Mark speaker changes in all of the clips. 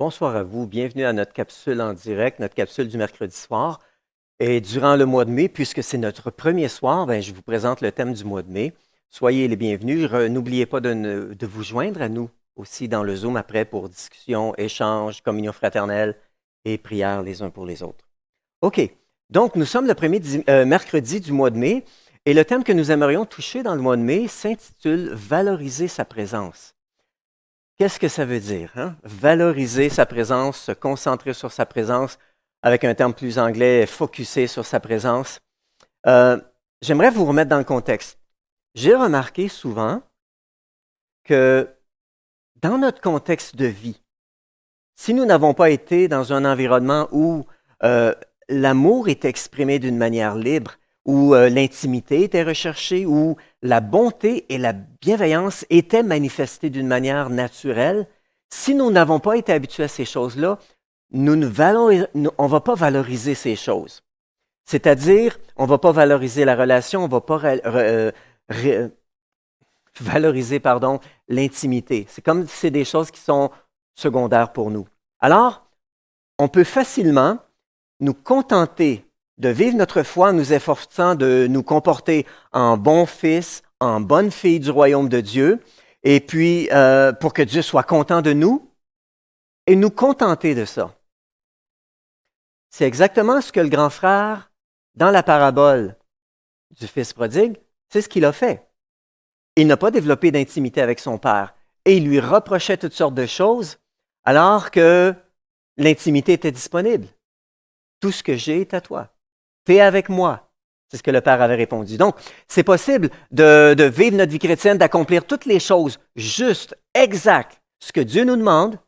Speaker 1: Bonsoir à vous, bienvenue à notre capsule en direct, notre capsule du mercredi soir. Et durant le mois de mai, puisque c'est notre premier soir, je vous présente le thème du mois de mai. Soyez les bienvenus. N'oubliez pas de vous joindre à nous aussi dans le Zoom après pour discussion, échange, communion fraternelle et prière les uns pour les autres. OK, donc nous sommes le premier mercredi du mois de mai et le thème que nous aimerions toucher dans le mois de mai s'intitule « Valoriser sa présence ». Qu'est-ce que ça veut dire? Hein? Valoriser sa présence, se concentrer sur sa présence, avec un terme plus anglais, focuser sur sa présence. J'aimerais vous remettre dans le contexte. J'ai remarqué souvent que dans notre contexte de vie, si nous n'avons pas été dans un environnement où l'amour est exprimé d'une manière libre, où l'intimité était recherchée, où la bonté et la bienveillance étaient manifestées d'une manière naturelle, si nous n'avons pas été habitués à ces choses-là, on ne va pas valoriser ces choses. C'est-à-dire, on ne va pas valoriser la relation, on ne va pas valoriser l'intimité. C'est comme si c'est des choses qui sont secondaires pour nous. Alors, on peut facilement nous contenter de vivre notre foi en nous efforçant de nous comporter en bon fils, en bonne fille du royaume de Dieu, et puis pour que Dieu soit content de nous, et nous contenter de ça. C'est exactement ce que le grand frère, dans la parabole du fils prodigue, c'est ce qu'il a fait. Il n'a pas développé d'intimité avec son père, et il lui reprochait toutes sortes de choses, alors que l'intimité était disponible. Tout ce que j'ai est à toi. Fais avec moi. C'est ce que le Père avait répondu. Donc, c'est possible de vivre notre vie chrétienne, d'accomplir toutes les choses justes, exactes, ce que Dieu nous demande,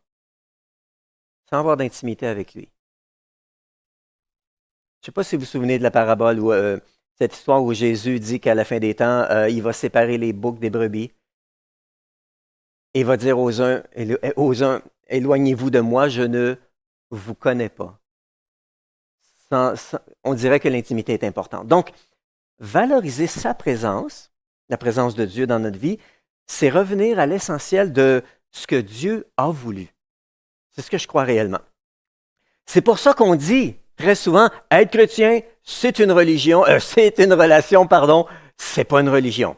Speaker 1: sans avoir d'intimité avec lui. Je ne sais pas si vous vous souvenez de la parabole ou cette histoire où Jésus dit qu'à la fin des temps, il va séparer les boucs des brebis. Et il va dire aux uns, éloignez-vous de moi, je ne vous connais pas. On dirait que l'intimité est importante. Donc, valoriser sa présence, la présence de Dieu dans notre vie, c'est revenir à l'essentiel de ce que Dieu a voulu. C'est ce que je crois réellement. C'est pour ça qu'on dit très souvent, être chrétien, c'est une religion, c'est une relation, c'est pas une religion.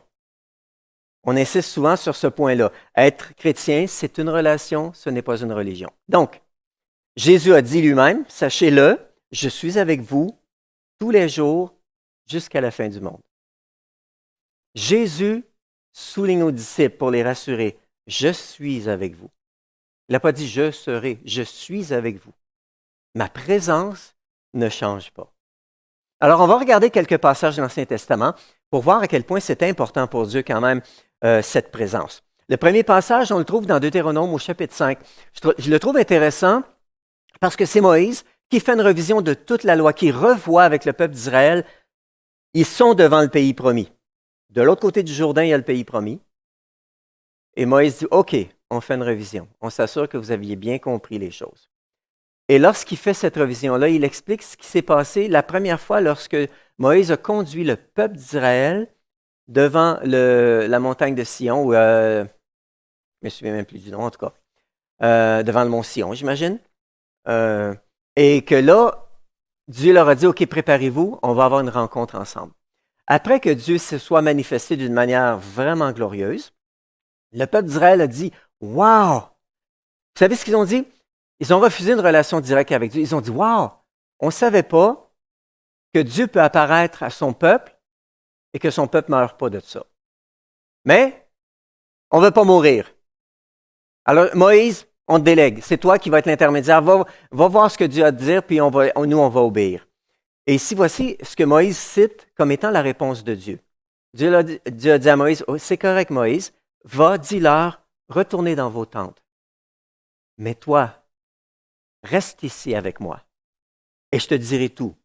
Speaker 1: On insiste souvent sur ce point-là. Être chrétien, c'est une relation, ce n'est pas une religion. Donc, Jésus a dit lui-même, sachez-le, je suis avec vous tous les jours jusqu'à la fin du monde. Jésus souligne aux disciples pour les rassurer, je suis avec vous. Il n'a pas dit je serai, je suis avec vous. Ma présence ne change pas. Alors, on va regarder quelques passages de l'Ancien Testament pour voir à quel point c'est important pour Dieu quand même, cette présence. Le premier passage, on le trouve dans Deutéronome au chapitre 5. Je le trouve intéressant parce que c'est Moïse qui fait une revision de toute la loi, qui revoit avec le peuple d'Israël, ils sont devant le pays promis. De l'autre côté du Jourdain, il y a le pays promis. Et Moïse dit, OK, on fait une revision. On s'assure que vous aviez bien compris les choses. Et lorsqu'il fait cette revision-là, il explique ce qui s'est passé la première fois lorsque Moïse a conduit le peuple d'Israël devant la montagne de Sion, ou je ne me souviens même plus du nom en tout cas, devant le mont Sion, j'imagine. Et que là, Dieu leur a dit, OK, préparez-vous, on va avoir une rencontre ensemble. Après que Dieu se soit manifesté d'une manière vraiment glorieuse, le peuple d'Israël a dit, wow! Vous savez ce qu'ils ont dit? Ils ont refusé une relation directe avec Dieu. Ils ont dit, wow! On ne savait pas que Dieu peut apparaître à son peuple et que son peuple ne meurt pas de ça. Mais, on ne veut pas mourir. Alors, Moïse, on te délègue. C'est toi qui vas être l'intermédiaire. Va voir ce que Dieu a à te dire, puis nous, on va obéir. Et ici, voici ce que Moïse cite comme étant la réponse de Dieu. Dieu a dit à Moïse, oh, c'est correct Moïse, va, dis-leur, retournez dans vos tentes. Mais toi, reste ici avec moi. Et je te dirai tout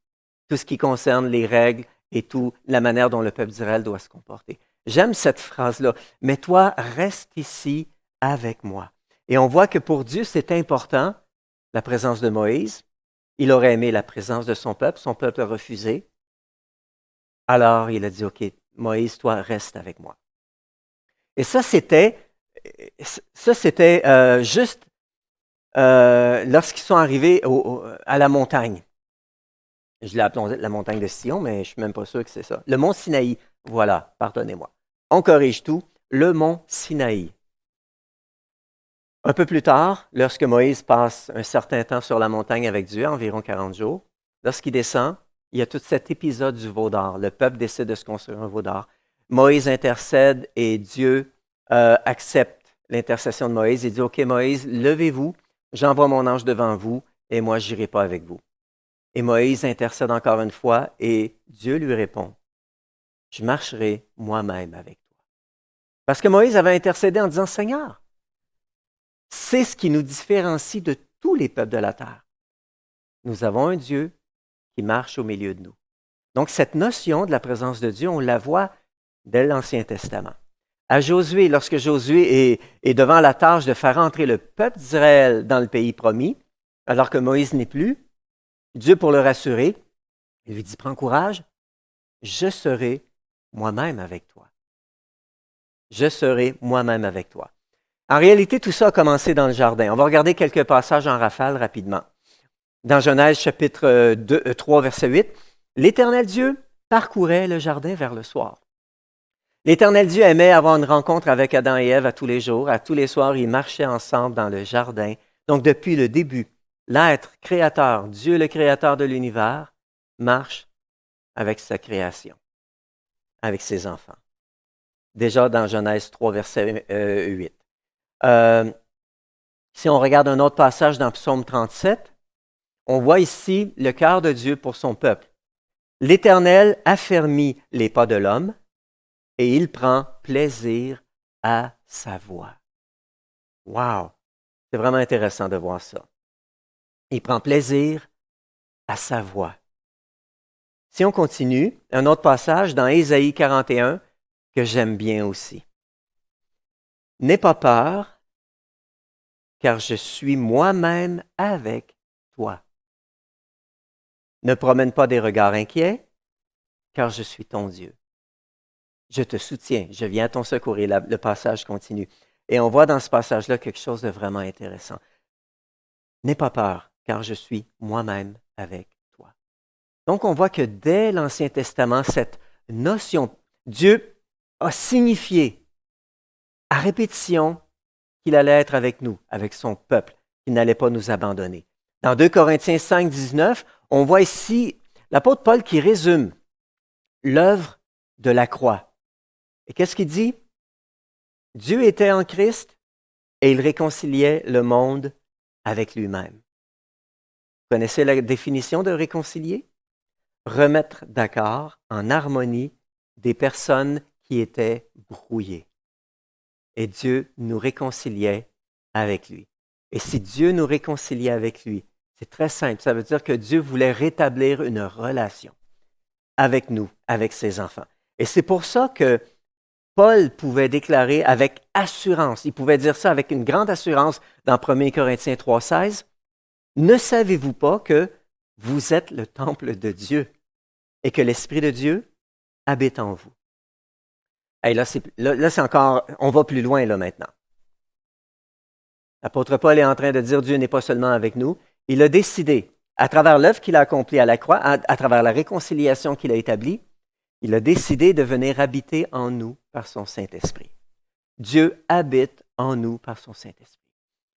Speaker 1: ce qui concerne les règles et tout, la manière dont le peuple d'Israël doit se comporter. J'aime cette phrase-là. Mais toi, reste ici avec moi. Et on voit que pour Dieu, c'est important, la présence de Moïse. Il aurait aimé la présence de son peuple a refusé. Alors, il a dit, OK, Moïse, toi, reste avec moi. Et ça, c'était juste lorsqu'ils sont arrivés à la montagne. Je l'ai appelé la montagne de Sion, mais je ne suis même pas sûr que c'est ça. Le mont Sinaï, voilà, pardonnez-moi. On corrige tout. Le mont Sinaï. Un peu plus tard, lorsque Moïse passe un certain temps sur la montagne avec Dieu, environ 40 jours, lorsqu'il descend, il y a tout cet épisode du veau d'or. Le peuple décide de se construire un veau d'or. Moïse intercède et Dieu accepte l'intercession de Moïse. Il dit, OK, Moïse, levez-vous, j'envoie mon ange devant vous et moi, je n'irai pas avec vous. Et Moïse intercède encore une fois et Dieu lui répond, je marcherai moi-même avec toi. Parce que Moïse avait intercédé en disant, Seigneur, c'est ce qui nous différencie de tous les peuples de la terre. Nous avons un Dieu qui marche au milieu de nous. Donc, cette notion de la présence de Dieu, on la voit dès l'Ancien Testament. À Josué, lorsque Josué est devant la tâche de faire entrer le peuple d'Israël dans le pays promis, alors que Moïse n'est plus, Dieu, pour le rassurer, il lui dit, prends courage, je serai moi-même avec toi. Je serai moi-même avec toi. En réalité, tout ça a commencé dans le jardin. On va regarder quelques passages en rafale rapidement. Dans Genèse chapitre 3, verset 8, l'Éternel Dieu parcourait le jardin vers le soir. L'Éternel Dieu aimait avoir une rencontre avec Adam et Ève à tous les jours. À tous les soirs, ils marchaient ensemble dans le jardin. Donc, depuis le début, l'être créateur, Dieu le créateur de l'univers, marche avec sa création, avec ses enfants. Déjà dans Genèse 3, verset 8. Si on regarde un autre passage dans Psaume 37, on voit ici le cœur de Dieu pour son peuple. L'Éternel affermit les pas de l'homme et il prend plaisir à sa voix. Wow! C'est vraiment intéressant de voir ça. Il prend plaisir à sa voix. Si on continue, un autre passage dans Ésaïe 41 que j'aime bien aussi. N'aie pas peur, car je suis moi-même avec toi. Ne promène pas des regards inquiets, car je suis ton Dieu. Je te soutiens, je viens à ton secours. Et le passage continue. Et on voit dans ce passage-là quelque chose de vraiment intéressant. N'aie pas peur, car je suis moi-même avec toi. Donc, on voit que dès l'Ancien Testament, cette notion, Dieu a signifié à répétition qu'il allait être avec nous, avec son peuple, qu'il n'allait pas nous abandonner. Dans 2 Corinthiens 5, 19, on voit ici l'apôtre Paul qui résume l'œuvre de la croix. Et qu'est-ce qu'il dit? Dieu était en Christ et il réconciliait le monde avec lui-même. Vous connaissez la définition de réconcilier? Remettre d'accord, en harmonie, des personnes qui étaient brouillées. Et Dieu nous réconciliait avec lui. Et si Dieu nous réconciliait avec lui, c'est très simple. Ça veut dire que Dieu voulait rétablir une relation avec nous, avec ses enfants. Et c'est pour ça que Paul pouvait déclarer avec assurance, il pouvait dire ça avec une grande assurance dans 1 Corinthiens 3,16, « Ne savez-vous pas que vous êtes le temple de Dieu et que l'Esprit de Dieu habite en vous? » Hey, là, c'est encore, on va plus loin là maintenant. L'apôtre Paul est en train de dire Dieu n'est pas seulement avec nous, il a décidé, à travers l'œuvre qu'il a accomplie à la croix, à travers la réconciliation qu'il a établie, il a décidé de venir habiter en nous par son Saint-Esprit. Dieu habite en nous par son Saint-Esprit.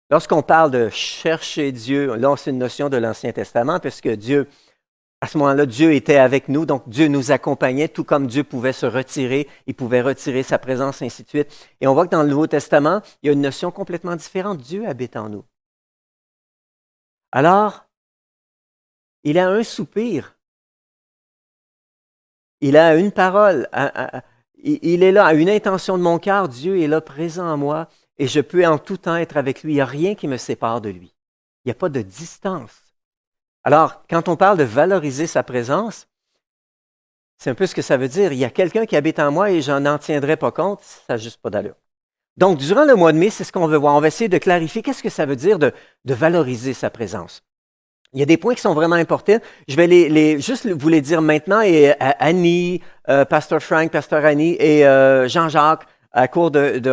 Speaker 1: Lorsqu'on parle de chercher Dieu, là, c'est une notion de l'Ancien Testament, puisque Dieu, à ce moment-là, Dieu était avec nous, donc Dieu nous accompagnait, tout comme Dieu pouvait se retirer, il pouvait retirer sa présence, ainsi de suite. Et on voit que dans le Nouveau Testament, il y a une notion complètement différente. Dieu habite en nous. Alors, il a un soupir. Il a une parole, il est là, à une intention de mon cœur, Dieu est là présent en moi et je peux en tout temps être avec lui. Il n'y a rien qui me sépare de lui. Il n'y a pas de distance. Alors, quand on parle de valoriser sa présence, c'est un peu ce que ça veut dire. Il y a quelqu'un qui habite en moi et je n'en tiendrai pas compte, ça n'a juste pas d'allure. Donc, durant le mois de mai, c'est ce qu'on veut voir. On va essayer de clarifier qu'est-ce que ça veut dire de valoriser sa présence. Il y a des points qui sont vraiment importants. Je vais juste vous les dire maintenant. Et Annie, Pasteur Frank, Pasteur Annie et Jean-Jacques, à tour de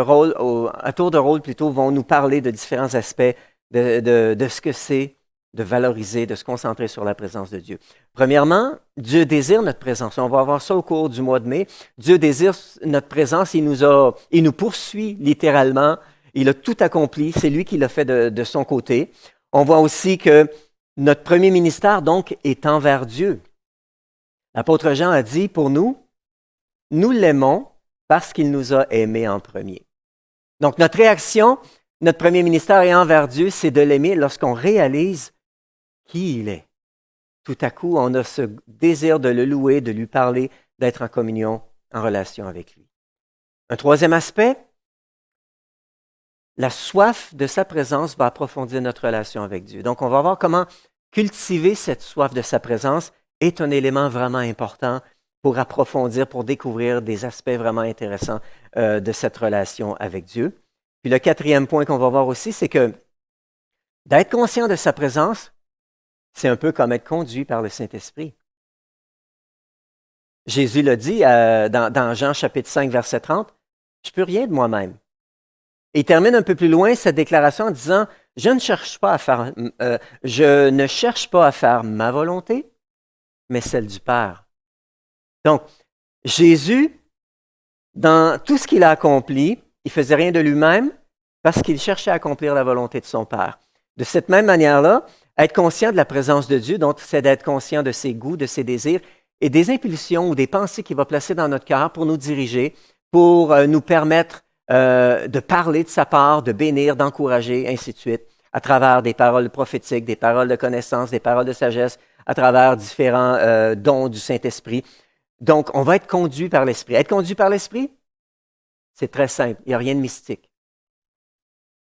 Speaker 1: rôle plutôt, vont nous parler de différents aspects de ce que c'est de valoriser, de se concentrer sur la présence de Dieu. Premièrement, Dieu désire notre présence. On va voir ça au cours du mois de mai. Dieu désire notre présence. Il nous poursuit littéralement. Il a tout accompli. C'est lui qui l'a fait de son côté. On voit aussi que notre premier ministère, donc, est envers Dieu. L'apôtre Jean a dit, pour nous, nous l'aimons parce qu'il nous a aimés en premier. Donc, notre réaction, notre premier ministère est envers Dieu, c'est de l'aimer lorsqu'on réalise qui il est. Tout à coup, on a ce désir de le louer, de lui parler, d'être en communion, en relation avec lui. Un troisième aspect, la soif de sa présence va approfondir notre relation avec Dieu. Donc, on va voir comment cultiver cette soif de sa présence est un élément vraiment important pour approfondir, pour découvrir des aspects vraiment intéressants de cette relation avec Dieu. Puis le quatrième point qu'on va voir aussi, c'est que d'être conscient de sa présence, c'est un peu comme être conduit par le Saint-Esprit. Jésus l'a dit dans Jean chapitre 5, verset 30, « Je ne peux rien de moi-même. » Et il termine un peu plus loin cette déclaration en disant, « Je ne cherche pas à faire ma volonté, mais celle du Père. » Donc, Jésus, dans tout ce qu'il a accompli, il ne faisait rien de lui-même parce qu'il cherchait à accomplir la volonté de son Père. De cette même manière-là, être conscient de la présence de Dieu, donc c'est d'être conscient de ses goûts, de ses désirs et des impulsions ou des pensées qu'il va placer dans notre cœur pour nous diriger, pour nous permettre de parler de sa part, de bénir, d'encourager, ainsi de suite, à travers des paroles prophétiques, des paroles de connaissance, des paroles de sagesse, à travers différents dons du Saint-Esprit. Donc, on va être conduit par l'Esprit. Être conduit par l'Esprit, c'est très simple. Il n'y a rien de mystique.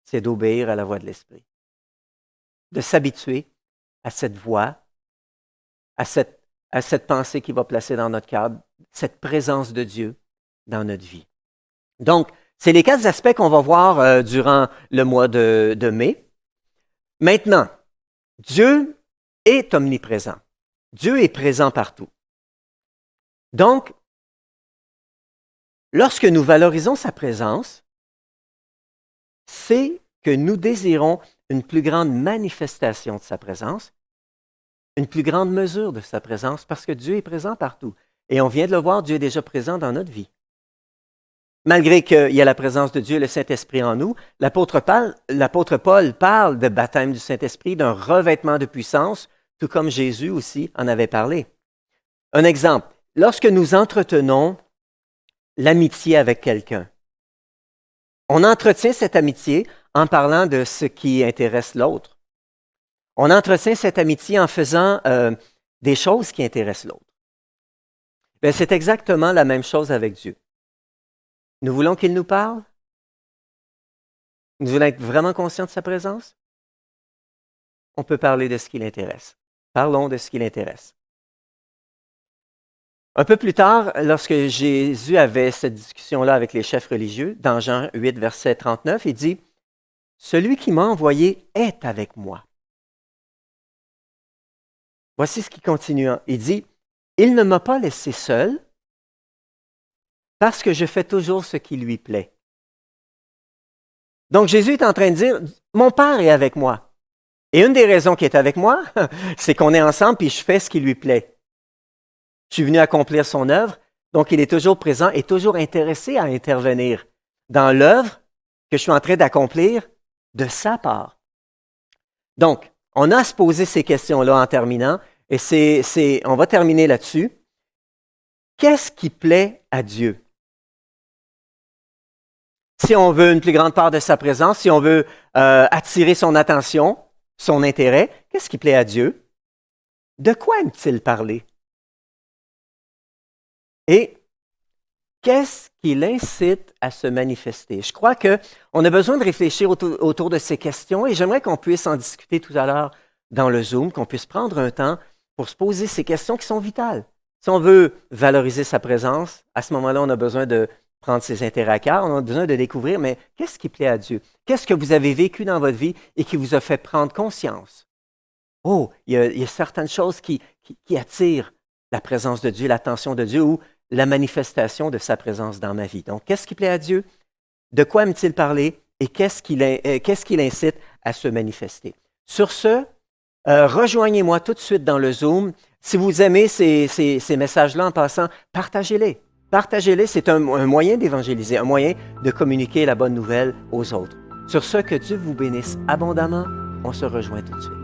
Speaker 1: C'est d'obéir à la voix de l'Esprit. De s'habituer à cette voix, à cette pensée qu'il va placer dans notre cœur, cette présence de Dieu dans notre vie. Donc, c'est les 4 aspects qu'on va voir durant le mois de mai. Maintenant, Dieu est omniprésent. Dieu est présent partout. Donc, lorsque nous valorisons sa présence, c'est que nous désirons une plus grande manifestation de sa présence, une plus grande mesure de sa présence, parce que Dieu est présent partout. Et on vient de le voir, Dieu est déjà présent dans notre vie. Malgré qu'il y a la présence de Dieu, le Saint-Esprit en nous, l'apôtre Paul parle de baptême du Saint-Esprit, d'un revêtement de puissance, tout comme Jésus aussi en avait parlé. Un exemple, lorsque nous entretenons l'amitié avec quelqu'un, on entretient cette amitié en parlant de ce qui intéresse l'autre. On entretient cette amitié en faisant des choses qui intéressent l'autre. Bien, c'est exactement la même chose avec Dieu. Nous voulons qu'il nous parle? Nous voulons être vraiment conscients de sa présence? On peut parler de ce qui l'intéresse. Parlons de ce qui l'intéresse. Un peu plus tard, lorsque Jésus avait cette discussion-là avec les chefs religieux, dans Jean 8, verset 39, il dit « Celui qui m'a envoyé est avec moi. » Voici ce qui continue. Il dit « Il ne m'a pas laissé seul parce que je fais toujours ce qui lui plaît. » Donc Jésus est en train de dire « Mon Père est avec moi. » Et une des raisons qu'il est avec moi, c'est qu'on est ensemble et je fais ce qui lui plaît. Je suis venu accomplir son œuvre, donc il est toujours présent et toujours intéressé à intervenir dans l'œuvre que je suis en train d'accomplir de sa part. Donc, on a à se poser ces questions-là en terminant, et on va terminer là-dessus. Qu'est-ce qui plaît à Dieu? Si on veut une plus grande part de sa présence, si on veut attirer son attention, son intérêt, qu'est-ce qui plaît à Dieu? De quoi aime-t-il parler? Et qu'est-ce qui l'incite à se manifester? Je crois qu'on a besoin de réfléchir autour de ces questions et j'aimerais qu'on puisse en discuter tout à l'heure dans le Zoom, qu'on puisse prendre un temps pour se poser ces questions qui sont vitales. Si on veut valoriser sa présence, à ce moment-là, on a besoin de prendre ses intérêts à cœur, on a besoin de découvrir, mais qu'est-ce qui plaît à Dieu? Qu'est-ce que vous avez vécu dans votre vie et qui vous a fait prendre conscience? Oh, il y a certaines choses qui attirent la présence de Dieu, l'attention de Dieu ou la manifestation de sa présence dans ma vie. Donc, qu'est-ce qui plaît à Dieu? De quoi aime-t-il parler? et qu'est-ce qui l'incite à se manifester. Sur ce, rejoignez-moi tout de suite dans le Zoom. Si vous aimez ces messages-là en passant, partagez-les. Partagez-les, c'est un moyen d'évangéliser, un moyen de communiquer la bonne nouvelle aux autres. Sur ce, que Dieu vous bénisse abondamment. On se rejoint tout de suite.